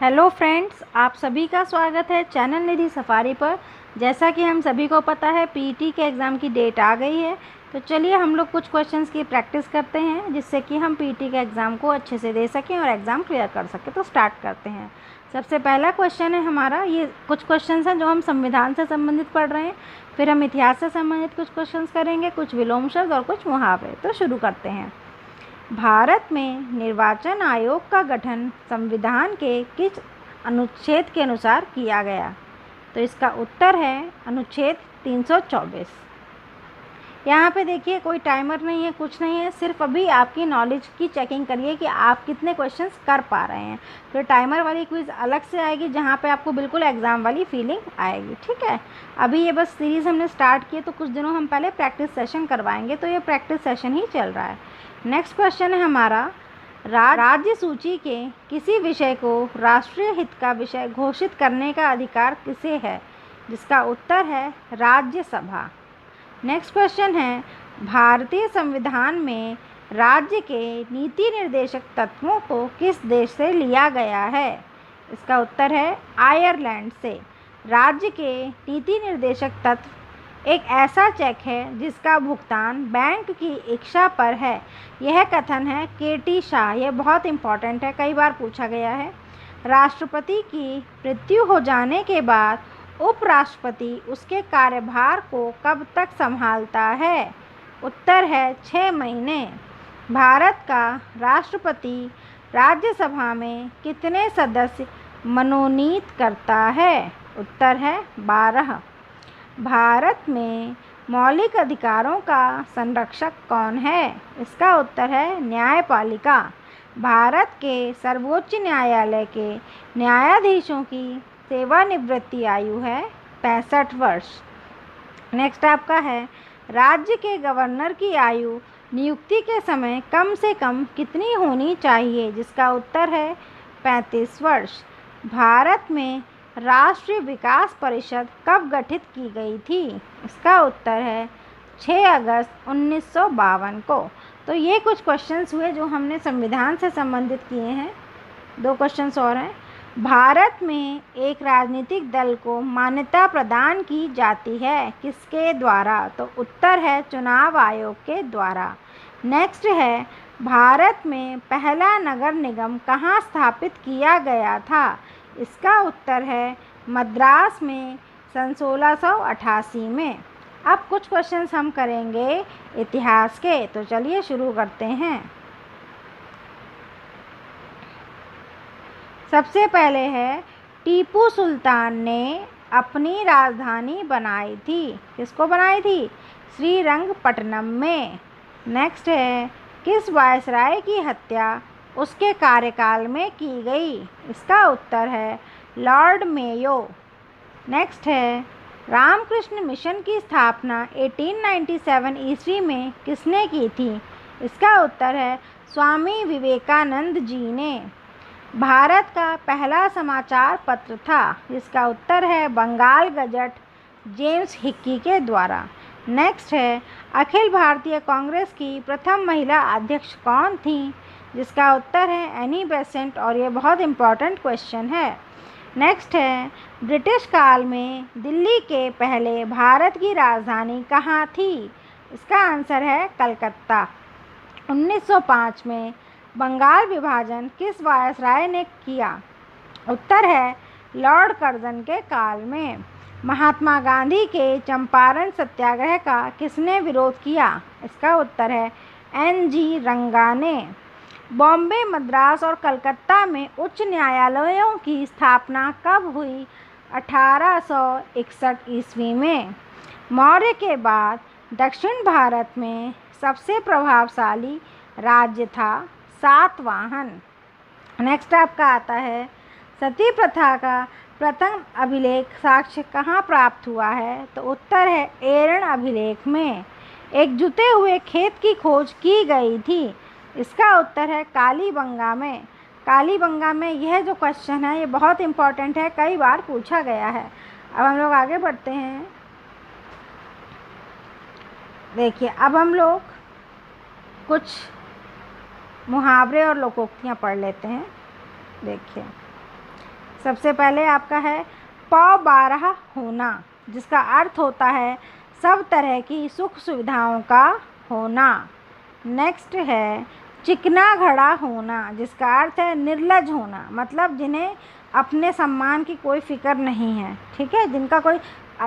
Hello friends, आप सभी का स्वागत है चैनल निधि सफारी पर। जैसा कि हम सभी को पता है पीटी के एग्ज़ाम की डेट आ गई है, तो चलिए हम लोग कुछ क्वेश्चंस की प्रैक्टिस करते हैं जिससे कि हम पीटी के एग्ज़ाम को अच्छे से दे सकें और एग्ज़ाम क्लियर कर सकें। तो स्टार्ट करते हैं। सबसे पहला क्वेश्चन है हमारा, ये कुछ क्वेश्चंस हैं जो हम संविधान से संबंधित पढ़ रहे हैं, फिर हम इतिहास से संबंधित कुछ क्वेश्चंस करेंगे, कुछ विलोम शब्द और कुछ मुहावरे। तो शुरू करते हैं। भारत में निर्वाचन आयोग का गठन संविधान के किस अनुच्छेद के अनुसार किया गया? तो इसका उत्तर है अनुच्छेद 324। यहाँ पे देखिए कोई टाइमर नहीं है, कुछ नहीं है, सिर्फ अभी आपकी नॉलेज की चेकिंग करिए कि आप कितने क्वेश्चंस कर पा रहे हैं। फिर टाइमर वाली क्विज़ अलग से आएगी जहाँ पे आपको बिल्कुल एग्ज़ाम वाली फीलिंग आएगी। ठीक है, अभी ये बस सीरीज़ हमने स्टार्ट की है, तो कुछ दिनों हम पहले प्रैक्टिस सेशन करवाएंगे, तो ये प्रैक्टिस सेशन ही चल रहा है। नेक्स्ट क्वेश्चन है हमारा, राज्य सूची के किसी विषय को राष्ट्रीय हित का विषय घोषित करने का अधिकार किसे है? जिसका उत्तर है राज्यसभा। नेक्स्ट क्वेश्चन है, भारतीय संविधान में राज्य के नीति निर्देशक तत्वों को किस देश से लिया गया है? इसका उत्तर है आयरलैंड से। राज्य के नीति निर्देशक तत्व एक ऐसा चेक है जिसका भुगतान बैंक की इच्छा पर है। यह कथन है केटी शाह। यह बहुत इंपॉर्टेंट है, कई बार पूछा गया है। राष्ट्रपति की मृत्यु हो जाने के बाद उपराष्ट्रपति उसके कार्यभार को कब तक संभालता है? उत्तर है 6 महीने। भारत का राष्ट्रपति राज्यसभा में कितने सदस्य मनोनीत करता है? उत्तर है 12। भारत में मौलिक अधिकारों का संरक्षक कौन है? इसका उत्तर है न्यायपालिका। भारत के सर्वोच्च न्यायालय के न्यायाधीशों की सेवानिवृत्ति आयु है 65 वर्ष। नेक्स्ट आपका है, राज्य के गवर्नर की आयु नियुक्ति के समय कम से कम कितनी होनी चाहिए? जिसका उत्तर है 35 वर्ष। भारत में राष्ट्रीय विकास परिषद कब गठित की गई थी? इसका उत्तर है 6 अगस्त 1952 को। तो ये कुछ क्वेश्चंस हुए जो हमने संविधान से संबंधित किए हैं। 2 क्वेश्चंस और हैं। भारत में एक राजनीतिक दल को मान्यता प्रदान की जाती है किसके द्वारा? तो उत्तर है चुनाव आयोग के द्वारा। नेक्स्ट है, भारत में पहला नगर निगम कहाँ स्थापित किया गया था? इसका उत्तर है मद्रास में सन 1688 में। अब कुछ क्वेश्चंस हम करेंगे इतिहास के, तो चलिए शुरू करते हैं। सबसे पहले है, टीपू सुल्तान ने अपनी राजधानी बनाई थी। किसको बनाई थी? श्रीरंगपट्टनम में। नेक्स्ट है, किस वायसराय की हत्या उसके कार्यकाल में की गई? इसका उत्तर है लॉर्ड मेयो। नेक्स्ट है, रामकृष्ण मिशन की स्थापना 1897 ईस्वी में किसने की थी? इसका उत्तर है स्वामी विवेकानंद जी ने। भारत का पहला समाचार पत्र था, जिसका उत्तर है बंगाल गजट, जेम्स हिक्की के द्वारा। नेक्स्ट है, अखिल भारतीय कांग्रेस की प्रथम महिला अध्यक्ष कौन थी? जिसका उत्तर है एनी बेसेंट, और ये बहुत इम्पॉर्टेंट क्वेश्चन है। नेक्स्ट है, ब्रिटिश काल में दिल्ली के पहले भारत की राजधानी कहाँ थी? इसका आंसर है कलकत्ता। 1905 में बंगाल विभाजन किस वायसराय ने किया? उत्तर है लॉर्ड कर्जन के काल में। महात्मा गांधी के चंपारण सत्याग्रह का किसने विरोध किया? इसका उत्तर है NG रंगा ने। बॉम्बे, मद्रास और कलकत्ता में उच्च न्यायालयों की स्थापना कब हुई? 1861 ईस्वी में। मौर्य के बाद दक्षिण भारत में सबसे प्रभावशाली राज्य था सातवाहन। नेक्स्ट आपका आता है, सती प्रथा का प्रथम अभिलेख साक्ष्य कहाँ प्राप्त हुआ है? तो उत्तर है एरण अभिलेख में। एक जुते हुए खेत की खोज की गई थी। इसका उत्तर है कालीबंगा में। कालीबंगा में यह जो क्वेश्चन है ये बहुत इंपॉर्टेंट है, कई बार पूछा गया है। अब हम लोग आगे बढ़ते हैं। देखिए, अब हम लोग कुछ मुहावरे और लोकोक्तियाँ पढ़ लेते हैं। देखिए, सबसे पहले आपका है प 12 होना, जिसका अर्थ होता है सब तरह की सुख सुविधाओं का होना। नेक्स्ट है चिकना घड़ा होना, जिसका अर्थ है निर्लज होना, मतलब जिन्हें अपने सम्मान की कोई फिक्र नहीं है, ठीक है, जिनका कोई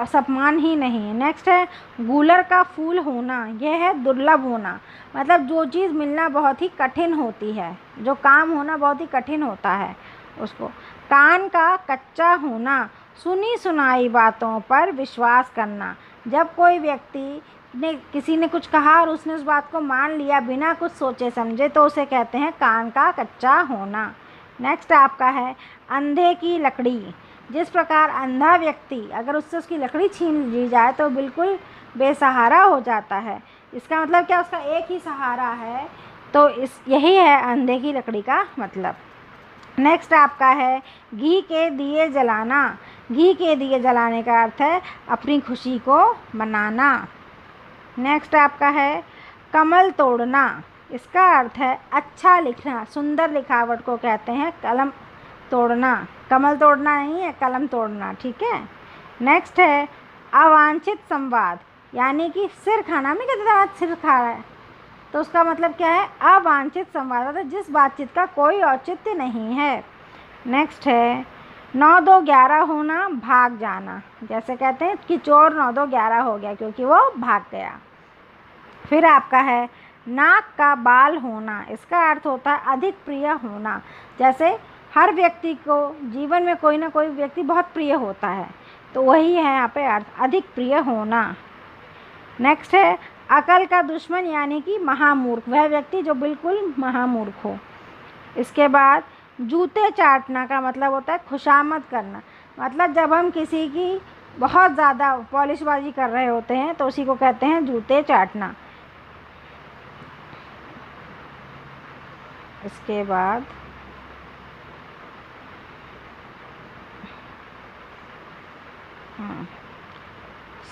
सम्मान ही नहीं है। नेक्स्ट है गूलर का फूल होना, यह है दुर्लभ होना, मतलब जो चीज़ मिलना बहुत ही कठिन होती है, जो काम होना बहुत ही कठिन होता है उसको। कान का कच्चा होना, सुनी सुनाई बातों पर विश्वास करना, जब कोई व्यक्ति ने किसी ने कुछ कहा और उसने उस बात को मान लिया बिना कुछ सोचे समझे तो उसे कहते हैं कान का कच्चा होना। नेक्स्ट आपका है अंधे की लकड़ी, जिस प्रकार अंधा व्यक्ति अगर उससे उसकी लकड़ी छीन ली जाए तो बिल्कुल बेसहारा हो जाता है, इसका मतलब क्या, उसका एक ही सहारा है, तो यही है अंधे की लकड़ी का मतलब। नेक्स्ट आपका है घी के दिए जलाना, घी के दिए जलाने का अर्थ है अपनी खुशी को मनाना। नेक्स्ट आपका है कमल तोड़ना, इसका अर्थ है अच्छा लिखना, सुंदर लिखावट को कहते हैं कलम तोड़ना, कमल तोड़ना नहीं है, कलम तोड़ना, ठीक है। नेक्स्ट है अवांछित संवाद, यानी कि सिर खाना, में कहते सिर खा रहा है, तो उसका मतलब क्या है अवांछित संवाद, मतलब जिस बातचीत का कोई औचित्य नहीं है। नेक्स्ट है 9 2 11 होना, भाग जाना, जैसे कहते हैं कि चोर 9 2 11 हो गया क्योंकि वो भाग गया। फिर आपका है नाक का बाल होना, इसका अर्थ होता है अधिक प्रिय होना, जैसे हर व्यक्ति को जीवन में कोई ना कोई व्यक्ति बहुत प्रिय होता है, तो वही है यहाँ पे अर्थ, अधिक प्रिय होना। नेक्स्ट है अकल का दुश्मन, यानी कि महामूर्ख, वह व्यक्ति जो बिल्कुल महामूर्ख हो। इसके बाद जूते चाटना का मतलब होता है खुशामद करना, मतलब जब हम किसी की बहुत ज़्यादा पॉलिशबाजी कर रहे होते हैं तो उसी को कहते हैं जूते चाटना। इसके बाद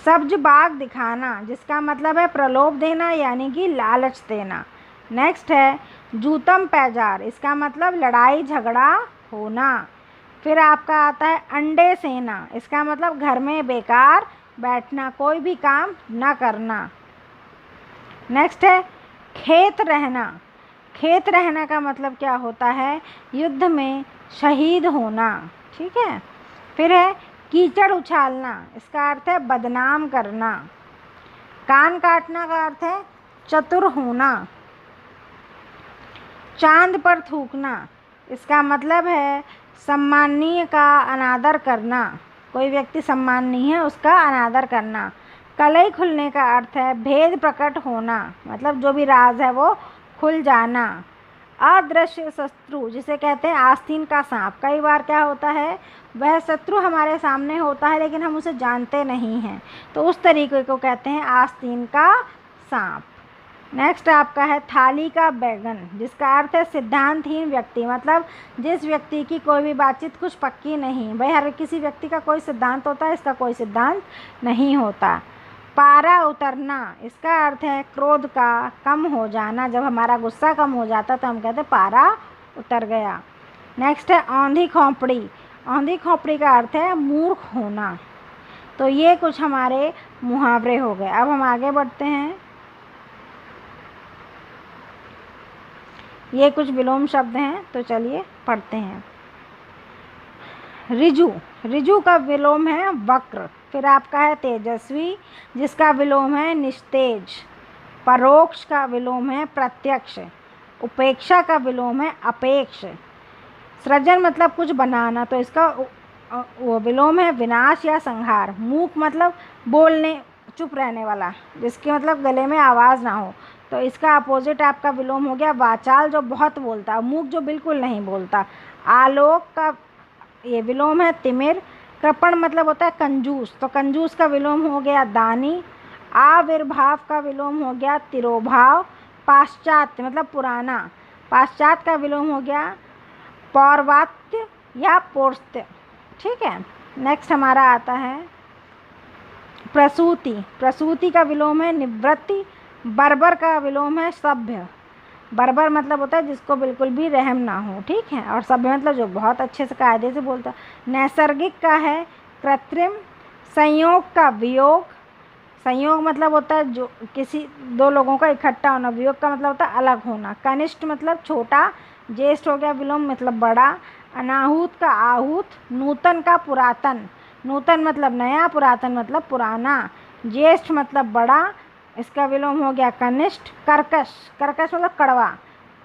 सब्ज बाग दिखाना, जिसका मतलब है प्रलोभ देना, यानी कि लालच देना। नेक्स्ट है जूतम पैजार, इसका मतलब लड़ाई झगड़ा होना। फिर आपका आता है अंडे सेना, इसका मतलब घर में बेकार बैठना, कोई भी काम ना करना। नेक्स्ट है खेत रहना, खेत रहना का मतलब क्या होता है युद्ध में शहीद होना, ठीक है। फिर है कीचड़ उछालना, इसका अर्थ है बदनाम करना। कान काटना का अर्थ है चतुर होना। चांद पर थूकना, इसका मतलब है सम्माननीय का अनादर करना, कोई व्यक्ति सम्माननीय है उसका अनादर करना। कलई खुलने का अर्थ है भेद प्रकट होना, मतलब जो भी राज है वो खुल जाना। अदृश्य शत्रु, जिसे कहते हैं आस्तीन का सांप, कई बार क्या होता है वह शत्रु हमारे सामने होता है लेकिन हम उसे जानते नहीं हैं, तो उस तरीके को कहते हैं आस्तीन का सांप। नेक्स्ट आपका है थाली का बैगन, जिसका अर्थ है सिद्धांतहीन व्यक्ति, मतलब जिस व्यक्ति की कोई भी बातचीत कुछ पक्की नहीं, भाई हर किसी व्यक्ति का कोई सिद्धांत होता है, इसका कोई सिद्धांत नहीं होता। पारा उतरना, इसका अर्थ है क्रोध का कम हो जाना, जब हमारा गुस्सा कम हो जाता तो हम कहते हैं पारा उतर गया। नेक्स्ट है औंधी खोपड़ी, औंधी खोपड़ी का अर्थ है मूर्ख होना। तो ये कुछ हमारे मुहावरे हो गए। अब हम आगे बढ़ते हैं, ये कुछ विलोम शब्द हैं तो चलिए पढ़ते हैं। रिजु, रिजु का विलोम है वक्र। फिर आपका है तेजस्वी, जिसका विलोम है निस्तेज। परोक्ष का विलोम है प्रत्यक्ष। उपेक्षा का विलोम है अपेक्ष। सृजन मतलब कुछ बनाना, तो इसका वो विलोम है विनाश या संहार। मूक मतलब बोलने चुप रहने वाला, जिसके मतलब गले में आवाज़ ना हो, तो इसका अपोजिट आपका विलोम हो गया वाचाल, जो बहुत बोलता है। मूक जो बिल्कुल नहीं बोलता। आलोक का ये विलोम है तिमिर। कृपण मतलब होता है कंजूस, तो कंजूस का विलोम हो गया दानी। आविर्भाव का विलोम हो गया तिरोभाव। पाश्चात्य मतलब पुराना, पाश्चात्य का विलोम हो गया पौर्वात्य या पौर्स्त्य, ठीक है। नेक्स्ट हमारा आता है प्रसूति। प्रसूति का विलोम है निवृत्ति। बर्बर का विलोम है सभ्य। बर्बर मतलब होता है जिसको बिल्कुल भी रहम ना हो, ठीक है। और सभ्य मतलब जो बहुत अच्छे से कायदे से बोलता है। नैसर्गिक का है कृत्रिम। संयोग का वियोग। संयोग मतलब होता है जो किसी दो लोगों का इकट्ठा होना। वियोग का मतलब होता है अलग होना। कनिष्ठ मतलब छोटा। ज्येष्ठ हो गया विलोम मतलब बड़ा। अनाहूत का आहूत। नूतन का पुरातन। नूतन मतलब नया, पुरातन मतलब पुराना। ज्येष्ठ मतलब बड़ा, इसका विलोम हो गया कनिष्ठ। कर्कश। कर्कश मतलब कड़वा,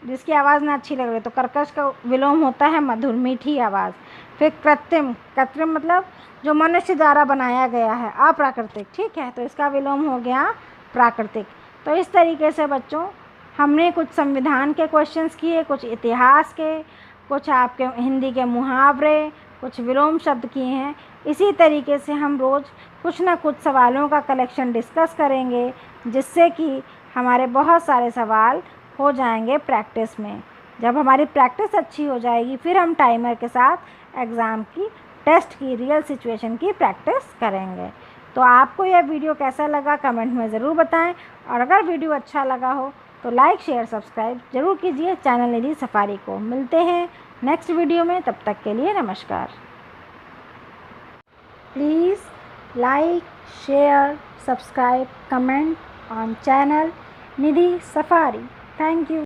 जिसकी आवाज़ ना अच्छी लग रही तो कर्कश का विलोम होता है मधुर, मीठी आवाज़। फिर कृत्रिम। कृत्रिम मतलब जो मनुष्य द्वारा बनाया गया है, अप्राकृतिक, ठीक है, तो इसका विलोम हो गया प्राकृतिक। तो इस तरीके से बच्चों हमने कुछ संविधान के क्वेश्चंस किए, कुछ इतिहास के, कुछ आपके हिंदी के मुहावरे, कुछ विलोम शब्द किए हैं। इसी तरीके से हम रोज़ कुछ ना कुछ सवालों का कलेक्शन डिस्कस करेंगे, जिससे कि हमारे बहुत सारे सवाल हो जाएंगे प्रैक्टिस में। जब हमारी प्रैक्टिस अच्छी हो जाएगी फिर हम टाइमर के साथ एग्ज़ाम की, टेस्ट की, रियल सिचुएशन की प्रैक्टिस करेंगे। तो आपको यह वीडियो कैसा लगा कमेंट में ज़रूर बताएं, और अगर वीडियो अच्छा लगा हो तो लाइक शेयर सब्सक्राइब ज़रूर कीजिए चैनल निधि सफारी को। मिलते हैं नेक्स्ट वीडियो में, तब तक के लिए नमस्कार। Please like share subscribe comment on channel Nidhi safari. Thank you.